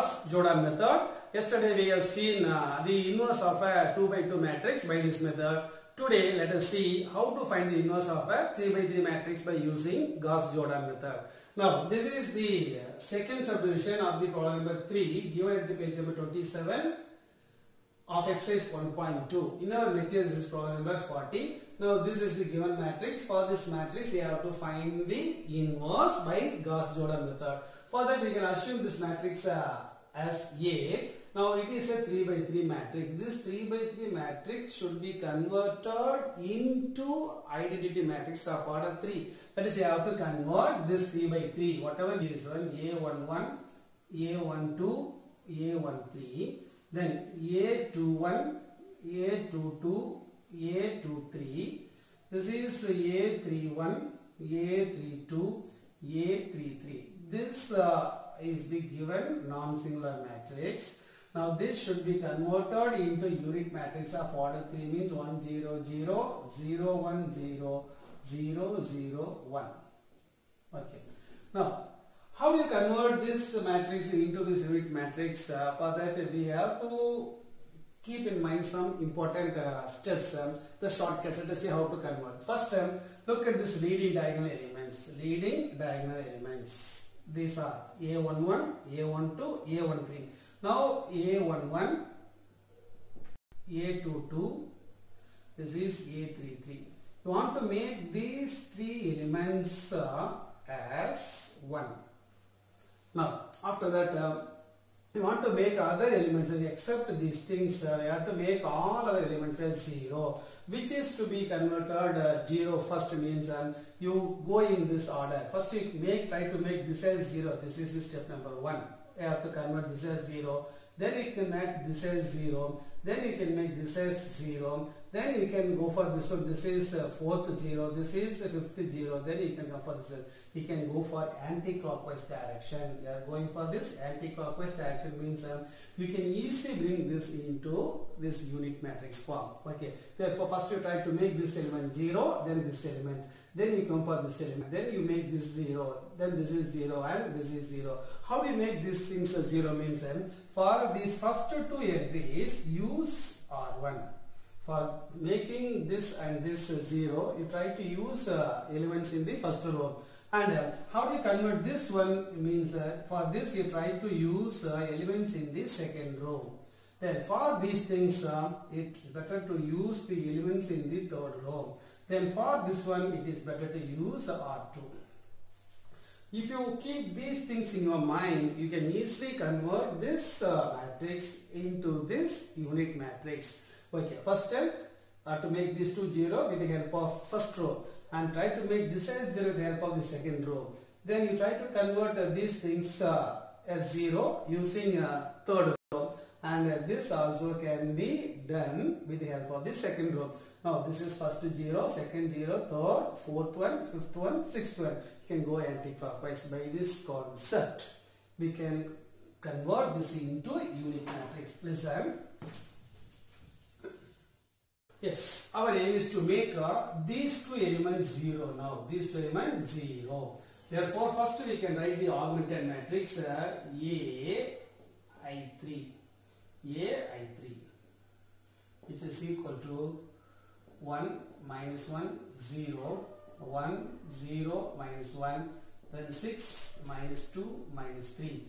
Gauss-Jordan method. Yesterday we have seen the inverse of a 2 by 2 matrix by this method. Today let us see how to find the inverse of a 3 by 3 matrix by using Gauss-Jordan method. Now this is the second subdivision of the problem number 3 given at the page number 27 of exercise 1.2. In our material this is problem number 40. Now this is the given matrix. For this matrix we have to find the inverse by Gauss-Jordan method. For that we can assume this matrix as A. Now it is a 3 by 3 matrix. This 3 by 3 matrix should be converted into identity matrix of order 3. That is, you have to convert this 3 by 3, whatever is A11, A12, A13, then A21, A22, A23. This is A31, A32, A33. This is the given non-singular matrix. Now this should be converted into unit matrix of order 3, means 1 0 0 0 1 0 0 0 1. Okay. Now how do you convert this matrix into this unit matrix? For that we have to keep in mind some important steps, the shortcuts. Let us see how to convert. First, look at this leading diagonal elements. Leading diagonal elements. These are A11, A12, A13. Now A11, A22, this is A33. You want to make these three elements as 1. Now after that you want to make other elements except these things. You have to make all other elements as 0, which is to be converted 0 first, means you go in this order. First you try to make this as 0. This is the step number 1. You have to convert this as 0. Then you can make this as 0. Then you can make this as 0. Then you can go for this one. This is fourth 0. This is fifth 0. Then you can go for this. You can go for anti-clockwise direction. You are going for this anti-clockwise direction, means you can easily bring this into this unit matrix form. Okay. Therefore, first you try to make this element 0, then this element. Then you come for this element. Then you make this 0. Then this is 0 and this is 0. How do you make these things 0? Means for these first two entries, use R1. For making this and this 0, you try to use elements in the first row. And how do you convert this one? Means for this you try to use elements in the second row. Then for these things, it's better to use the elements in the third row. Then for this one, it is better to use R2. If you keep these things in your mind, you can easily convert this matrix into this unit matrix. Okay, first step, to make this two 0 with the help of first row, and try to make this as 0 with the help of the second row. Then you try to convert these things as 0 using third row, and this also can be done with the help of the second row. Now this is first 0, second 0, third, fourth one, fifth one, sixth one. You can go anti-clockwise. By this concept, we can convert this into a unit matrix. Listen. Yes, our aim is to make these two elements 0 now. These two elements 0. Therefore, first we can write the augmented matrix A, I3, which is equal to 1, minus 1, 0, 1, 0, minus 1, then 6, minus 2, minus 3.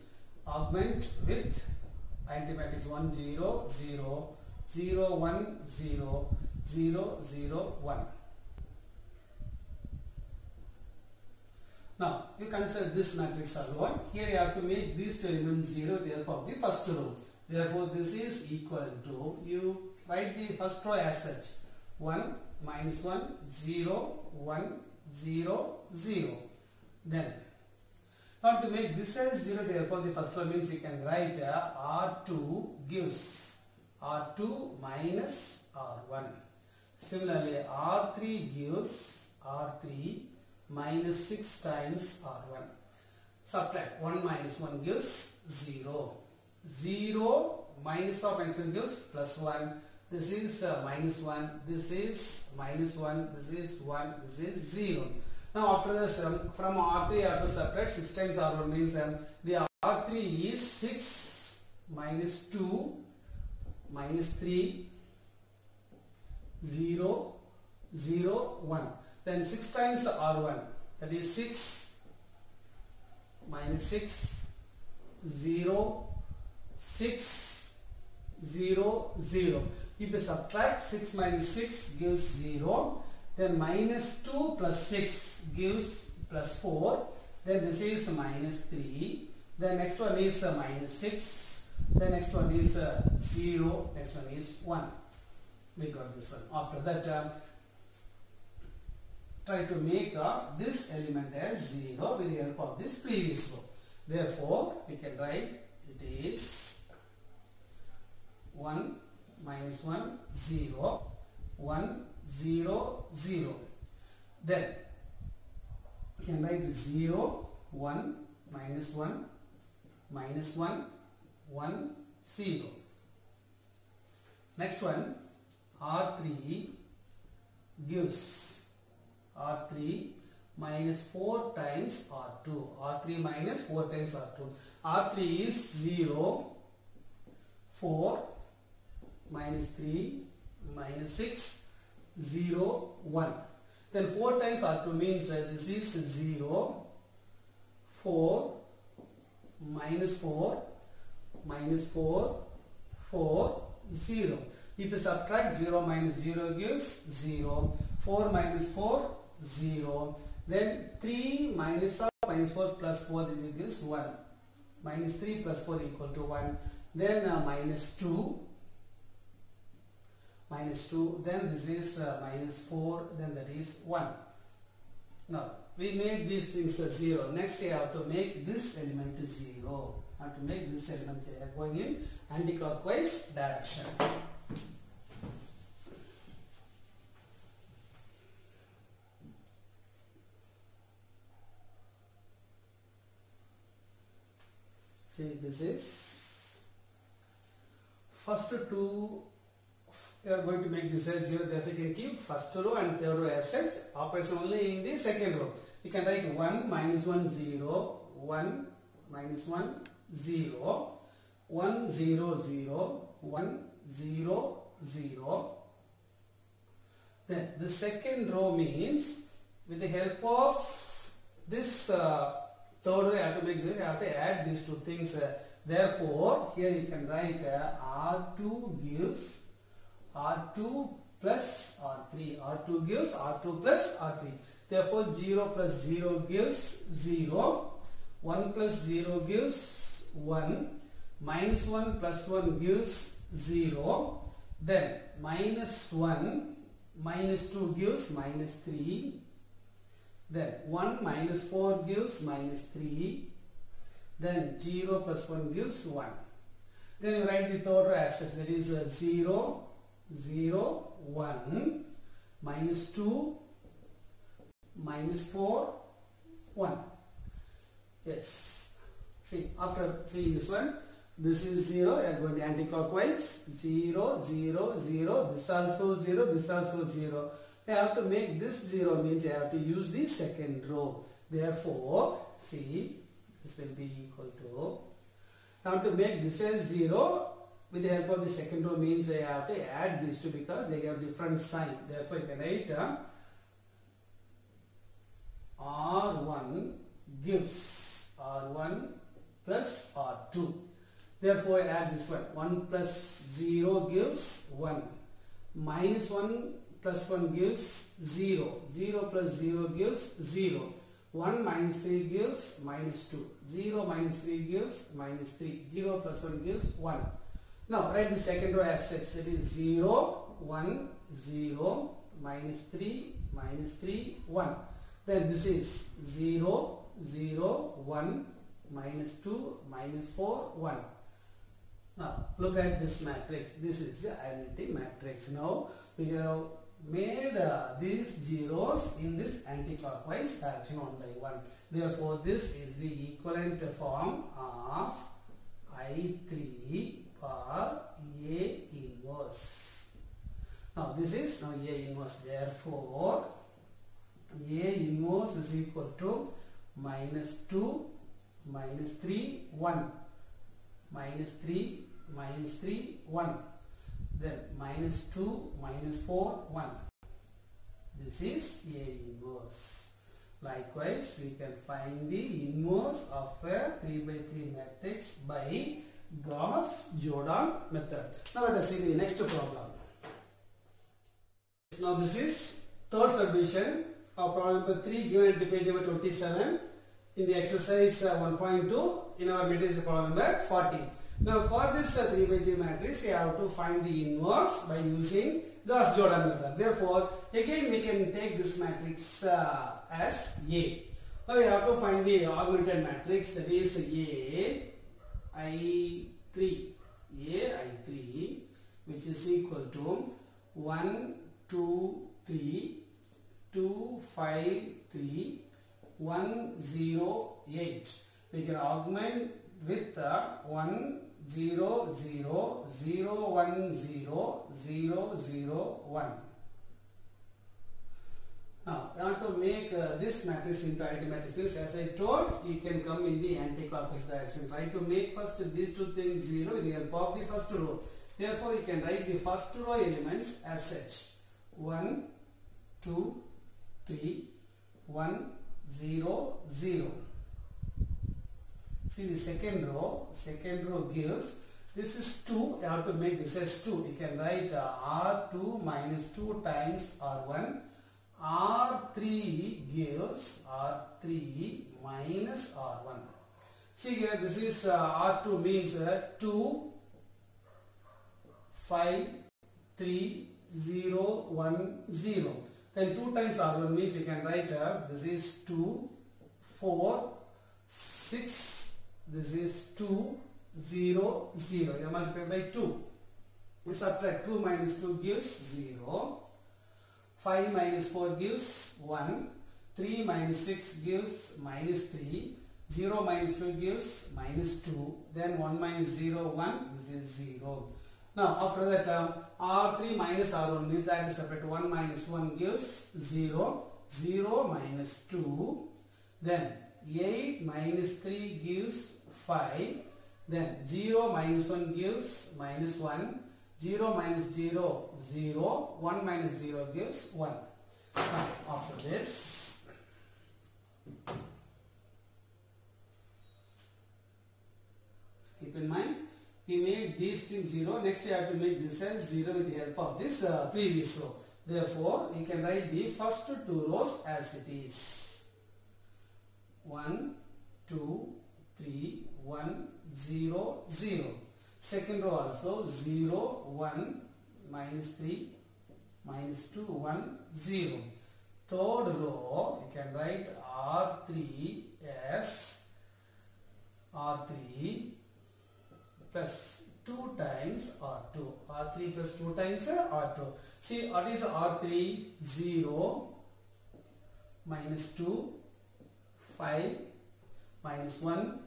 Augment with antimatrix 1, 0, 0, 0, 1, 0, 0, 0, 1. Now, you consider this matrix alone. Here you have to make these two elements 0 with the help of the first row. Therefore, this is equal to, you write the first row as such, 1, minus 1, 0, 1, 0, 0. Then, now to make this as 0 with the help of the first row, means you can write R2 gives R2 minus R1. Similarly, R3 gives R3 minus 6 times R1. Subtract 1 minus 1 gives 0. 0 minus of minus 1 gives plus 1. This is minus 1. This is minus 1. This is 1. This is 0. Now after this, from R3 I have to subtract 6 times R1, means the R3 is 6 minus 2, minus 3, 0, 0, 1. Then 6 times R1, that is 6, minus 6, 0, 6, 0, 0. If you subtract 6 minus 6 gives 0. Then minus 2 plus 6 gives plus 4. Then this is minus 3. The next one is minus 6. The next one is 0. Next one is 1. We got this one. After that, try to make this element as 0 with the help of this previous row. Therefore, we can write it is 1, minus 1, 0, 1, 0, 0. Then you can write 0, 1, minus 1, minus 1, 1, 0. Next one, R3 gives R3 minus 4 times R2. R3 minus 4 times R2. R3 is 0, 4, minus 3, minus 6, 0, 1. Then 4 times R2 means this is 0, 4, minus 4, minus 4, 4, 0. If you subtract 0 minus 0 gives 0, 4 minus 4, 0. Then 3 minus 4 plus 4 gives 1. Minus 3 plus 4 equal to 1. Then minus 2. Minus 2. Then this is minus 4. Then that is 1. Now we made these things 0. Next you have to make this element 0. Have to make this element going in anti-clockwise direction. See, this is first two. We are going to make this as 0. Therefore, you can keep first row and third row as such. Operation only in the second row. You can write 1, minus 1, 0, 1, minus 1, 0, 1, 0, 0, 1, 0, 0. Then the second row means with the help of this third row, you have to make 0. You have to add these two things. Therefore, here you can write R2 gives R2 plus R3. R2 gives R2 plus R3. Therefore, 0 plus 0 gives 0. 1 plus 0 gives 1. Minus 1 plus 1 gives 0. Then minus 1, minus 2 gives minus 3. Then 1 minus 4 gives minus 3. Then 0 plus 1 gives 1. Then you write the third row as such. That is 0, 0, 1, minus 2, minus 4, 1. Yes. See, after seeing this one, this is 0. You are going to anti-clockwise. 0, 0, 0. This also 0. This also 0. You have to make this 0 means you have to use the second row. Therefore, see, this will be equal to. You have to make this as 0. With the help of the second row means I have to add these two because they have different sign. Therefore, you can write R1 gives R1 plus R2. Therefore, I add this one. 1 plus 0 gives 1. Minus 1 plus 1 gives 0. 0 plus 0 gives 0. 1 minus 3 gives minus 2. 0 minus 3 gives minus 3. 0 plus 1 gives 1. Now write the second row as such. That is 0, 1, 0, minus 3, 1. Then this is 0, 0, 1, minus 2, minus 4, 1. Now look at this matrix. This is the identity matrix. Now we have made these zeros in this anti-clockwise direction one by one. Therefore, this is the equivalent form of I3 for A inverse. Now this is now A inverse. Therefore, A inverse is equal to minus 2, minus 3, 1. Minus 3, minus 3, 1. Then minus 2, minus 4, 1. This is A inverse. Likewise, we can find the inverse of a 3 by 3 matrix by Gauss-Jordan method. Now let us see the next problem. Now this is third subdivision of problem number 3 given at the page number 27 in the exercise 1.2 in our material problem number 40. Now for this 3 by 3 matrix, you have to find the inverse by using Gauss-Jordan method. Therefore, again we can take this matrix as A. Now we have to find the augmented matrix, that is AI3, which is equal to 1, 2, 3, 2, 5, 3, 1, 0, 8. We can augment with 1, 0, 0, 0, 1, 0, 0, 0, 1. Now, I want to make this matrix into identity matrices. As I told, you can come in the anti-clockwise direction. Try to make first these two things 0 with the help of the first row. Therefore, you can write the first row elements as such. 1, 2, 3, 1, 0, 0. See the second row gives, this is 2, you have to make this as 2. You can write R2 minus 2 times R1. R3 gives R3 minus R1. See here, this is R2 means 2, 5, 3, 0, 1, 0. Then 2 times R1 means you can write this is 2, 4, 6, this is 2, 0, 0. You multiply by 2. We subtract 2 minus 2 gives 0. 5 minus 4 gives 1. 3 minus 6 gives minus 3. 0 minus 2 gives minus 2. Then 1 minus 0, 1. This is 0. Now after that R3 minus R1 means that is separate. 1 minus 1 gives 0. 0 minus 2. Then 8 minus 3 gives 5. Then 0 minus 1 gives minus 1. 0 minus 0, 0. 1 minus 0 gives 1. Now, after this, keep in mind, we made these things 0. Next, you have to make this as 0 with the help of this previous row. Therefore, you can write the first two rows as it is. 1, 2, 3, 1, 0, 0. Second row also 0, 1, minus 3, minus 2, 1, 0. Third row, you can write R3 as R3 plus 2 times R2. R3 plus 2 times R2. See, what is R3? 0, minus 2, 5, minus 1,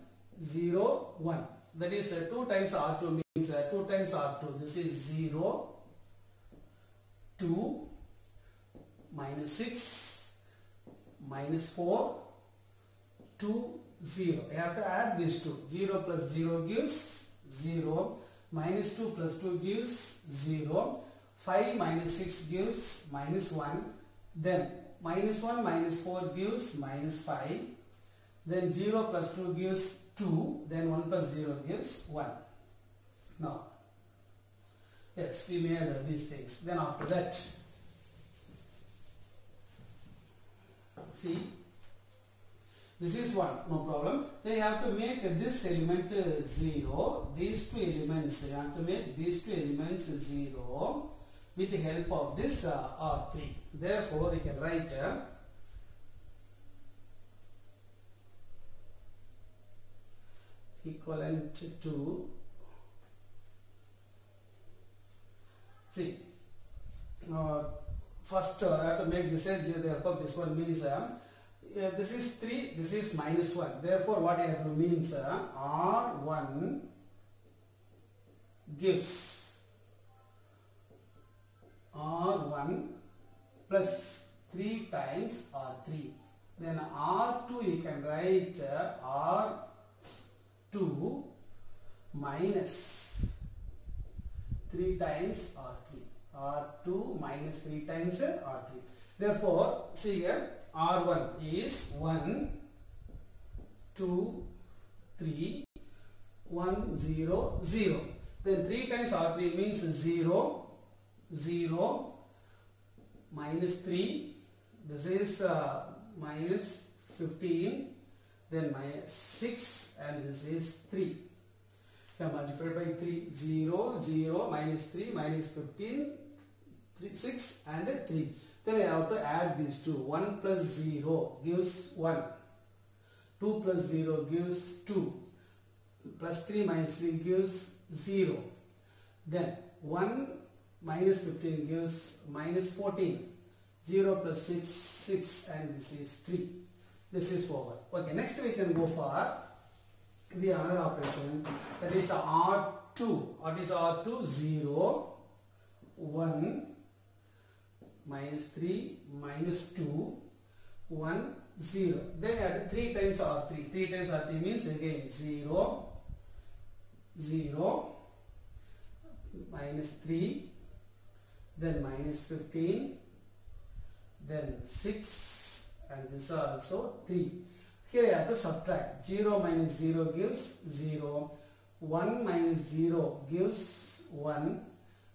0, 1. That is 2 times R2 means 2 times R2. This is 0, 2, minus 6, minus 4, 2, 0. You have to add these two. 0 plus 0 gives 0. Minus 2 plus 2 gives 0. 5 minus 6 gives minus 1. Then minus 1 minus 4 gives minus 5. Then 0 plus 2 gives 2, then 1 plus 0 gives 1. Now, yes, we made these things. Then after that, see, this is 1, no problem. Then you have to make this element 0, these two elements, you have to make these two elements 0 with the help of this R3. Therefore, you can write equivalent to, see, first I have to make this as 0, therefore this one means this is 3, this is minus 1. Therefore, what I have to means R1 gives R1 plus 3 times R3. Then R2 you can write R2 minus 3 times R3. R2 minus 3 times R3. Therefore, see here, R1 is 1, 2, 3, 1, 0, 0. Then 3 times R3 means 0, 0, minus 3. This is minus 15. Then minus 6, and this is 3. Multiplied by 3, 0, 0, minus 3, minus 15, 3, 6 and 3. Then I have to add these two. 1 plus 0 gives 1. 2 plus 0 gives 2. Plus 3 minus 3 gives 0. Then 1 minus 15 gives minus 14. 0 plus 6, 6, and this is 3. This is over. Okay, next we can go for the other operation, that is R2. What is R2? 0, 1, minus 3, minus 2, 1, 0. Then add 3 times R3. 3 times R3 means again 0, 0, minus 3, then minus 15, then 6, and this also 3. Here I have to subtract. 0 minus 0 gives 0. 1 minus 0 gives 1.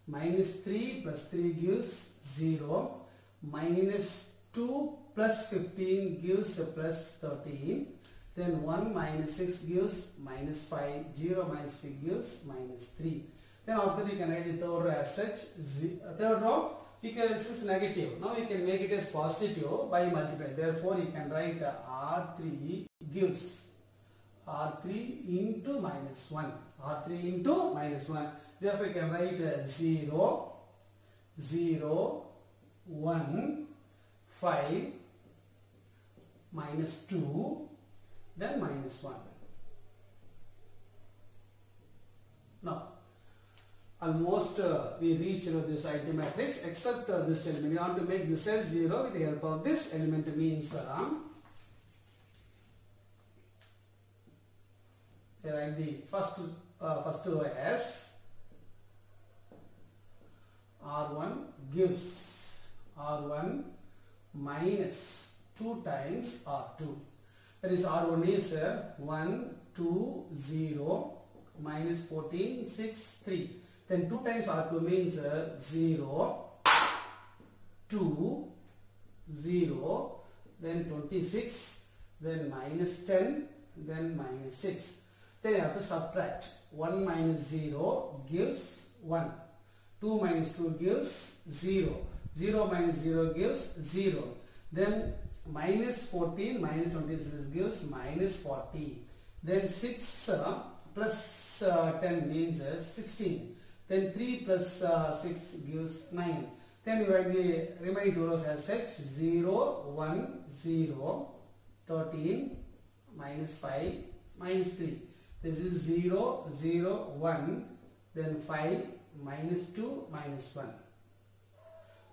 Minus 3 plus 3 gives 0. Minus 2 plus 15 gives plus 13. Then 1 minus 6 gives minus 5. 0 minus 3 gives minus 3. Then after you can write the third row as such. Third row, this is negative. Now you can make it as positive by multiplying. Therefore, you can write R3 gives R3 into minus 1. R3 into minus 1. Therefore, you can write 0, 0, 1, 5, minus 2, then minus 1. Now, almost we reach this identity matrix except this element. We want to make this as 0 with the help of this element. Means write the first row as R1 gives R1 minus 2 times R2. That is R1 is 1, 2, 0, minus 14, 6, 3. Then 2 times R2 means 0, 2, 0, then 26, then minus 10, then minus 6. Then you have to subtract. 1 minus 0 gives 1. 2 minus 2 gives 0. 0 minus 0 gives 0. Then minus 14 minus 26 gives minus 40. Then 6 plus 10 means 16. Then 3 plus 6 gives 9. Then you write the remaining two rows as such. 0, 1, 0, 13, minus 5, minus 3. This is 0, 0, 1, then 5, minus 2, minus 1.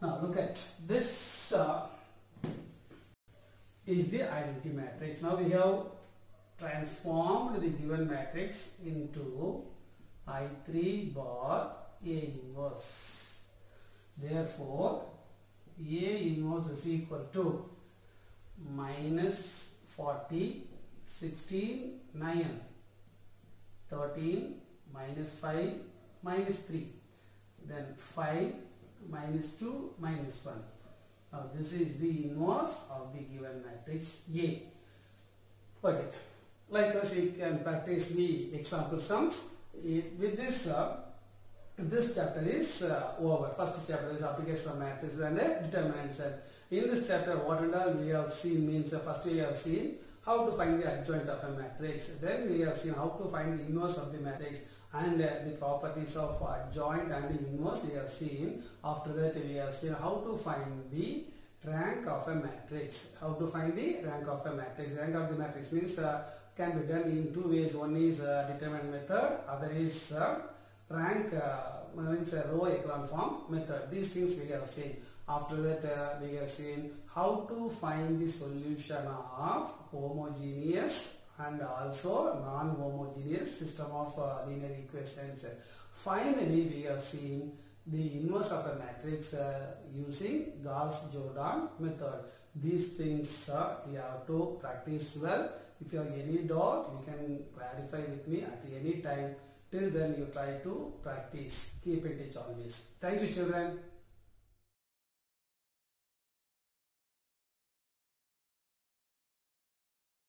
Now look at this is the identity matrix. Now we have transformed the given matrix into I3 bar A inverse. Therefore, A inverse is equal to minus 40, 16, 9, 13, minus 5, minus 3, then 5, minus 2, minus 1. Now this is the inverse of the given matrix A. Okay. Likewise, you can practice the example sums. With this, this chapter is over. First chapter is application of matrices and determinants. In this chapter, what and all we have seen means first we have seen how to find the adjoint of a matrix. Then we have seen how to find the inverse of the matrix and the properties of adjoint and the inverse we have seen. After that, we have seen how to find the rank of a matrix. How to find the rank of a matrix. Rank of the matrix means can be done in two ways. One is determinant method, other is rank means row echelon form method. These things we have seen. After that we have seen how to find the solution of homogeneous and also non-homogeneous system of linear equations. Finally, we have seen the inverse of a matrix using Gauss-Jordan method. These things you have to practice well. If you have any doubt, you can clarify with me at any time. Till then, you try to practice. Keep in touch always. Thank you, children.